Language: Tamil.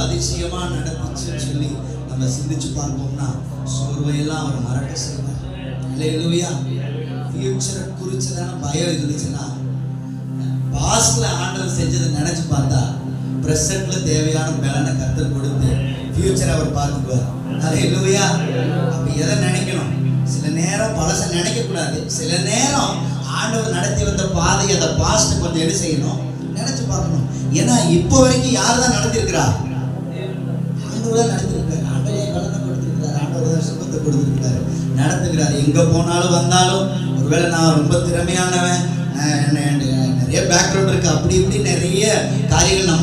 அதிசயமா நடந்துச்சுன்னு சொல்லி நம்ம சிந்திச்சு பார்ப்போம்னா சோர்வையெல்லாம் அவர் மறக்க செய்வார். அல்லேலூயா. ஃபியூச்சரை குறிச்சுதான பயம் இருந்துச்சுன்னா பாஸ்ட்ல ஆண்டவர் செஞ்சதை நினைச்சு பார்த்தா பிரசன்ட்ல தேவையான பலனை கர்த்தர் கொடுத்து ஃபியூச்சரை அவர் பார்த்துக்குவார். அல்லேலூயா. அப்ப எதை நினைக்கணும்? சில நேரம் பழச நினைக்க கூடாது. சில நேரம் ஆண்டவர் நடத்தி வந்த பாதை அந்த பாஸ்ட் கொஞ்சம் என்ன செய்யணும், நினைச்சு பார்க்கணும். ஏன்னா இப்போ வரைக்கும் யார் தான் நடத்திருக்கிறா? ஆண்டவர் தான் நடத்திருக்காரு. ஆண்டவர் பலனை கொடுத்திருக்கிறார். ஆண்டவர் தான் சுகத்தை கொடுத்திருக்கிறாரு, நடத்துகிறார். எங்க போனாலும் வந்தாலும் ஒருவேளை நான் ரொம்ப திறமையானவன், நிறைய பேக்ரவுண்ட் இருக்கு, அப்படி இப்படி நிறைய காரியங்கள் நம்ம